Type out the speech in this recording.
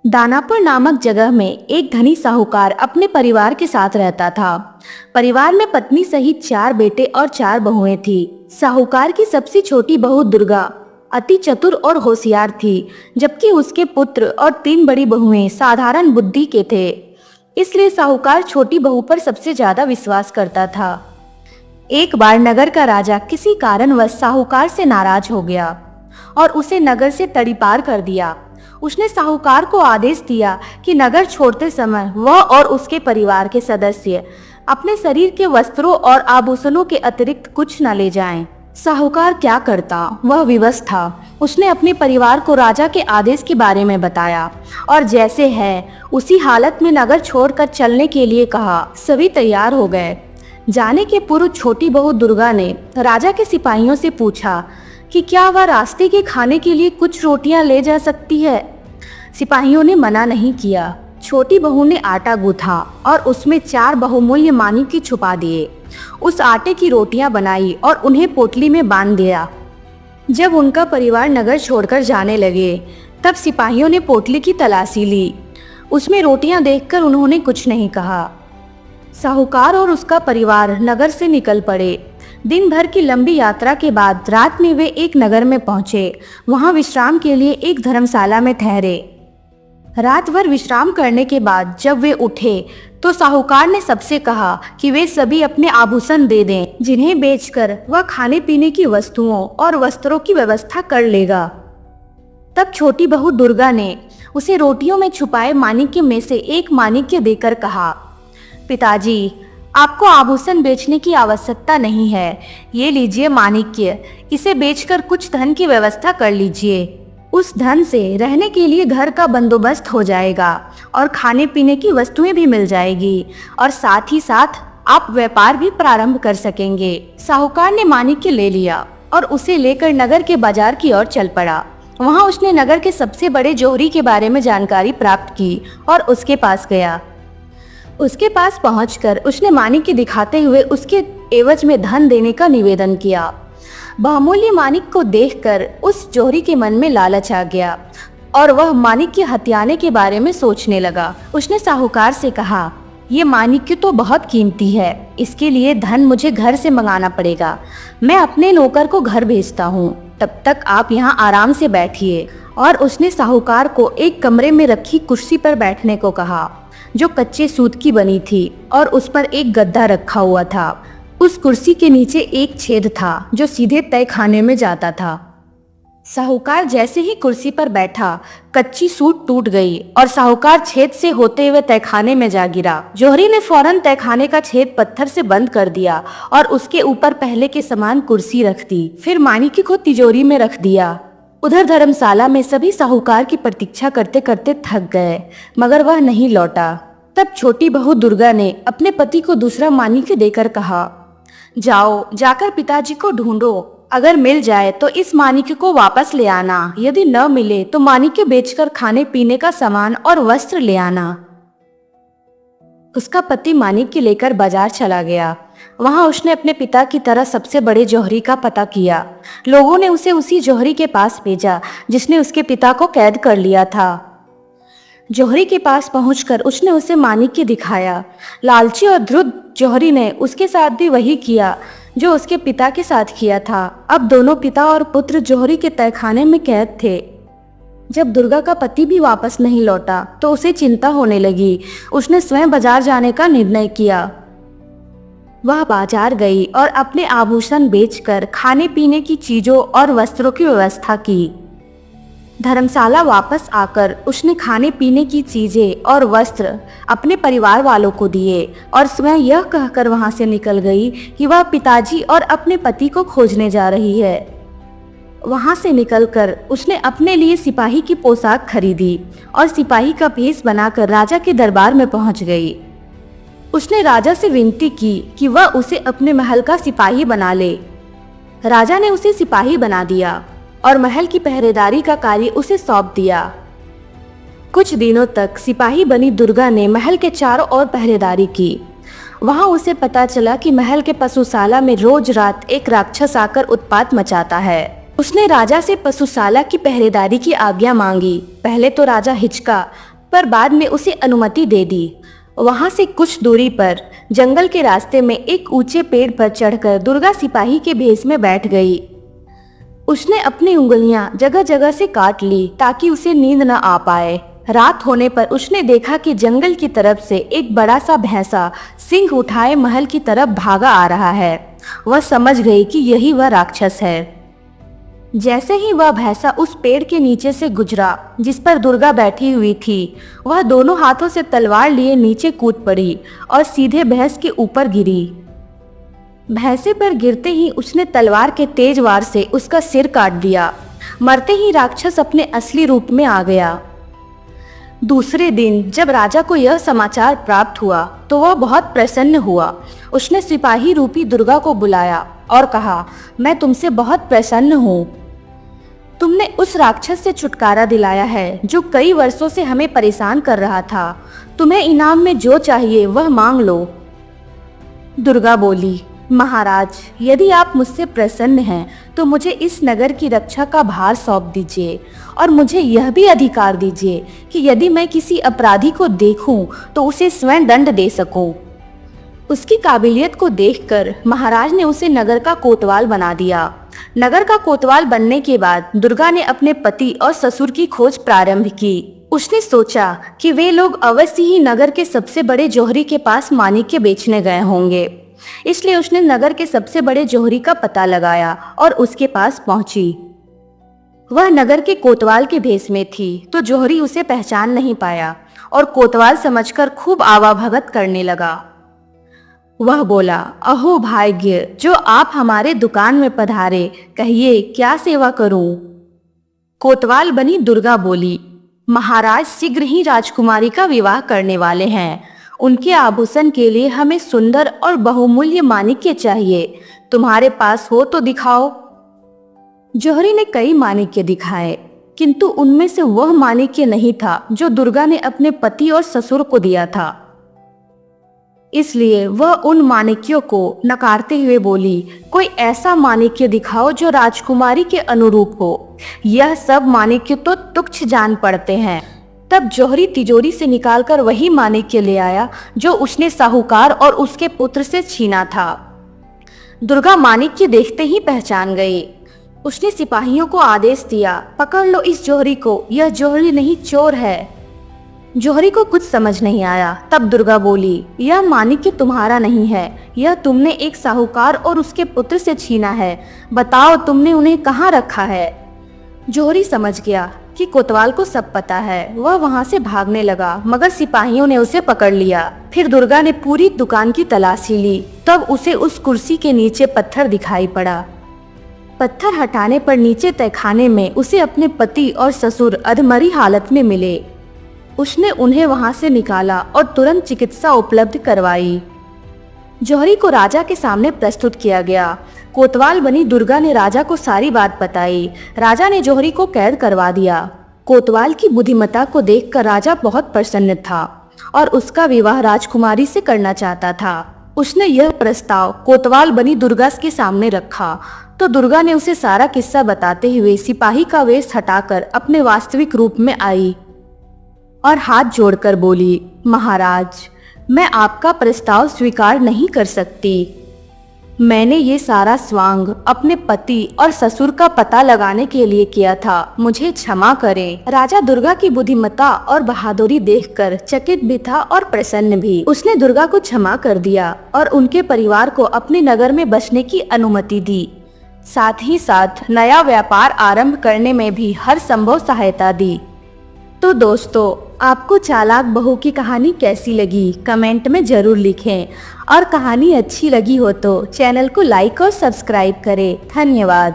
दानापुर नामक जगह में एक धनी साहूकार अपने परिवार के साथ रहता था। परिवार में पत्नी सहित 4 बेटे और 4 बहुएं थी। साहूकार की सबसे छोटी बहू दुर्गा अति चतुर और होशियार थी, जबकि उसके पुत्र और 3 बड़ी बहुएं साधारण बुद्धि के थे। इसलिए साहूकार छोटी बहू पर सबसे ज्यादा विश्वास करता था। एक बार नगर का राजा किसी कारणवश साहूकार से नाराज हो गया और उसे नगर से तड़ीपार कर दिया। उसने साहूकार को आदेश दिया कि नगर छोड़ते समय वह और उसके परिवार के सदस्य अपने शरीर के वस्त्रों और आभूषणों के अतिरिक्त कुछ न ले जाएं। साहूकार क्या करता, वह विवश था। उसने अपने परिवार को राजा के आदेश के बारे में बताया और जैसे है उसी हालत में नगर छोड़कर चलने के लिए कहा। सभी तैयार हो गए। जाने के पूर्व छोटी बहू दुर्गा ने राजा के सिपाहियों से पूछा कि क्या वह रास्ते के खाने के लिए कुछ रोटियां ले जा सकती है। सिपाहियों ने मना नहीं किया। छोटी बहू ने आटा गूथा और उसमें 4 बहुमूल्य माणिक्य छुपा दिए। उस आटे की रोटियां बनाई और उन्हें पोटली में बांध दिया। जब उनका परिवार नगर छोड़कर जाने लगे, तब सिपाहियों ने पोटली की तलाशी ली। उसमें रोटियां देखकर उन्होंने कुछ नहीं कहा। साहूकार और उसका परिवार नगर से निकल पड़े। दिन भर की लंबी यात्रा के बाद रात में वे एक नगर में पहुंचे। वहां विश्राम के लिए एक धर्मशाला में ठहरे। रात भर विश्राम करने के बाद जब वे उठे तो साहूकार ने सबसे कहा कि वे सभी अपने आभूषण दे दें, जिन्हें बेचकर वह खाने पीने की वस्तुओं और वस्त्रों की व्यवस्था कर लेगा। तब छोटी बहू दुर्गा ने उसे रोटियों में छुपाए माणिक्य में से एक माणिक्य देकर कहा, पिताजी, आपको आभूषण बेचने की आवश्यकता नहीं है। ये लीजिए माणिक्य, इसे बेचकर कुछ धन की व्यवस्था कर लीजिए। उस धन से रहने के लिए घर का बंदोबस्त हो जाएगा और खाने पीने की वस्तुएं भी मिल जाएगी और साथ ही साथ आप व्यापार भी प्रारंभ कर सकेंगे। साहूकार ने माणिक्य ले लिया और उसे लेकर नगर के बाजार की ओर चल पड़ा। वहां उसने नगर के सबसे बड़े जोहरी के बारे में जानकारी प्राप्त की और उसके पास गया। उसके पास पहुंचकर उसने माणिक्य दिखाते हुए उसके एवज में धन देने का निवेदन किया। बहुमूल्य माणिक्य को देखकर उस जोहरी के मन में लालच आ गया और वह माणिक्य हथियाने के बारे में सोचने लगा। उसने साहूकार से कहा, ये माणिक्य तो बहुत कीमती है, इसके लिए धन मुझे घर से मंगाना पड़ेगा। मैं अपने नौकर को घर भेजता हूँ, तब तक आप यहाँ आराम से बैठिए। और उसने साहूकार को एक कमरे में रखी कुर्सी पर बैठने को कहा, जो कच्चे सूत की बनी थी और उस पर एक गद्दा रखा हुआ था। उस कुर्सी के नीचे एक छेद था जो सीधे तहखाने में जाता था। साहूकार जैसे ही कुर्सी पर बैठा, कच्ची सूत टूट गई और साहूकार छेद से होते हुए तहखाने में जा गिरा। जोहरी ने फौरन तहखाने का छेद पत्थर से बंद कर दिया और उसके ऊपर पहले के समान कुर्सी रख दी। फिर माणिक्य को तिजोरी में रख दिया। उधर धर्मशाला में सभी साहूकार की प्रतीक्षा करते करते थक गए, मगर वह नहीं लौटा। तब छोटी बहू दुर्गा ने अपने पति को दूसरा माणिक्य देकर कहा, जाओ, जाकर पिताजी को ढूंढो। अगर मिल जाए तो इस माणिक्य को वापस ले आना। यदि न मिले तो माणिक्य बेचकर खाने पीने का सामान और वस्त्र ले आना। उसका पति माणिक्य लेकर बाजार चला गया। वहां उसने अपने पिता की तरह सबसे बड़े जौहरी का पता किया। लोगों ने उसे उसी जौहरी के पास भेजा जिसने उसके पिता को कैद कर लिया था। जौहरी के पास पहुंचकर उसने उसे माणिक्य दिखाया। लालची और ध्रुव जौहरी ने उसके साथ भी वही किया जो उसके पिता के साथ किया था। अब दोनों पिता और पुत्र जौहरी के तहखाने में कैद थे। जब दुर्गा का पति भी वापस नहीं लौटा तो उसे चिंता होने लगी। उसने स्वयं बाजार जाने का निर्णय किया। वह बाजार गई और अपने आभूषण बेचकर खाने पीने की चीजों और वस्त्रों की व्यवस्था की। धर्मशाला वापस आकर उसने खाने पीने की चीजें और वस्त्र अपने परिवार वालों को दिए और स्वयं यह कहकर वहां से निकल गई कि वह पिताजी और अपने पति को खोजने जा रही है। वहां से निकलकर उसने अपने लिए सिपाही की पोशाक खरीदी और सिपाही का भेष बनाकर राजा के दरबार में पहुंच गई। उसने राजा से विनती की कि वह उसे अपने महल का सिपाही बना ले। राजा ने उसे सिपाही बना दिया और महल की पहरेदारी का कार्य उसे सौंप दिया। कुछ दिनों तक सिपाही बनी दुर्गा ने महल के चारों ओर पहरेदारी की। वहां उसे पता चला कि महल के पशुशाला में रोज रात एक राक्षस आकर उत्पात मचाता है। उसने राजा से पशुशाला की पहरेदारी की आज्ञा मांगी। पहले तो राजा हिचका, पर बाद में उसे अनुमति दे दी। वहां से कुछ दूरी पर जंगल के रास्ते में एक ऊंचे पेड़ पर चढ़कर दुर्गा सिपाही के भेष में बैठ गई। उसने अपनी उंगलियां जगह जगह से काट ली ताकि उसे नींद न आ पाए। रात होने पर उसने देखा कि जंगल की तरफ से एक बड़ा सा भैंसा सिंह उठाए महल की तरफ भागा आ रहा है। वह समझ गई कि यही वह राक्षस है। जैसे ही वह भैंसा उस पेड़ के नीचे से गुजरा जिस पर दुर्गा बैठी हुई थी, वह दोनों हाथों से तलवार लिए नीचे कूद पड़ी और सीधे भैंस के ऊपर गिरी। भैंसे पर गिरते ही उसने तलवार के तेज वार से उसका सिर काट दिया। मरते ही राक्षस अपने असली रूप में आ गया। दूसरे दिन जब राजा को यह समाचार प्राप्त हुआ तो वह बहुत प्रसन्न हुआ। उसने सिपाही रूपी दुर्गा को बुलाया और कहा, मैं तुमसे बहुत प्रसन्न हूँ। तुमने उस राक्षस से छुटकारा दिलाया है जो कई वर्षों से हमें परेशान कर रहा था। तुम्हें इनाम में जो चाहिए वह मांग लो। दुर्गा बोली, महाराज, यदि आप मुझसे प्रसन्न हैं तो मुझे इस नगर की रक्षा का भार सौंप दीजिए और मुझे यह भी अधिकार दीजिए कि यदि मैं किसी अपराधी को देखूं तो उसे स्वयं दंड दे सकूं। उसकी काबिलियत को देखकर महाराज ने उसे नगर का कोतवाल बना दिया। नगर का कोतवाल बनने के बाद दुर्गा ने अपने पति और ससुर की खोज प्रारंभ की। उसने सोचा कि वे लोग अवश्य ही नगर के सबसे बड़े जौहरी के पास माणिक्य बेचने गए होंगे। इसलिए उसने नगर के सबसे बड़े जौहरी का पता लगाया और उसके पास पहुंची। वह नगर के कोतवाल के भेष में थी तो जौहरी उसे पहचान नहीं पाया और कोतवाल समझकर खूब आवाभगत करने लगा। वह बोला, अहो भाग्य, जो आप हमारे दुकान में पधारे, कहिए क्या सेवा करूं। कोतवाल बनी दुर्गा बोली, महाराज शीघ्र ही राजकुमारी का विवाह करने वाले हैं। उनके आभूषण के लिए हमें सुंदर और बहुमूल्य माणिक्य चाहिए। तुम्हारे पास हो तो दिखाओ। जौहरी ने कई माणिक्य दिखाए, किंतु उनमें से वह माणिक्य नहीं था जो दुर्गा ने अपने पति और ससुर को दिया था। इसलिए वह उन माणिक्यों को नकारते हुए बोली, कोई ऐसा माणिक्य दिखाओ जो राजकुमारी के अनुरूप हो। यह सब माणिक्य तो तुच्छ जान पड़ते हैं। तब जौहरी तिजोरी से निकालकर वही माणिक्य ले आया जो उसने साहूकार और उसके पुत्र से छीना था। दुर्गा माणिक्य देखते ही पहचान गई। उसने सिपाहियों को आदेश दिया, पकड़ लो इस जौहरी को, यह जौहरी नहीं चोर है। जौहरी को कुछ समझ नहीं आया। तब दुर्गा बोली, यह माणिक्य तुम्हारा नहीं है, यह तुमने एक साहूकार और उसके पुत्र से छीना है। बताओ तुमने उन्हें कहाँ रखा है। जौहरी समझ गया कि कोतवाल को सब पता है। वह वहां से भागने लगा, मगर सिपाहियों ने उसे पकड़ लिया। फिर दुर्गा ने पूरी दुकान की तलाशी ली। तब उसे उस कुर्सी के नीचे पत्थर दिखाई पड़ा। पत्थर हटाने पर नीचे तहखाने में उसे अपने पति और ससुर अधमरी हालत में मिले। उसने उन्हें वहां से निकाला और तुरंत चिकित्सा उपलब्ध करवाई। जौहरी को राजा के सामने प्रस्तुत किया गया। कोतवाल बनी दुर्गा ने राजा को सारी बात बताई। राजा ने जौहरी को कैद करवा दिया। कोतवाल की बुद्धिमत्ता को देखकर राजा बहुत प्रसन्न था और उसका विवाह राजकुमारी से करना चाहता था। उसने यह प्रस्ताव कोतवाल बनी दुर्गा के सामने रखा तो दुर्गा ने उसे सारा किस्सा बताते हुए सिपाही का वेश हटाकर अपने वास्तविक रूप में आई और हाथ जोड़कर बोली, महाराज, मैं आपका प्रस्ताव स्वीकार नहीं कर सकती। मैंने ये सारा स्वांग अपने पति और ससुर का पता लगाने के लिए किया था, मुझे क्षमा करें। राजा दुर्गा की बुद्धिमत्ता और बहादुरी देखकर चकित भी था और प्रसन्न भी। उसने दुर्गा को क्षमा कर दिया और उनके परिवार को अपने नगर में बसने की अनुमति दी। साथ ही साथ नया व्यापार आरंभ करने में भी हर संभव सहायता दी। तो दोस्तों, आपको चालाक बहू की कहानी कैसी लगी कमेंट में जरूर लिखें और कहानी अच्छी लगी हो तो चैनल को लाइक और सब्सक्राइब करें। धन्यवाद।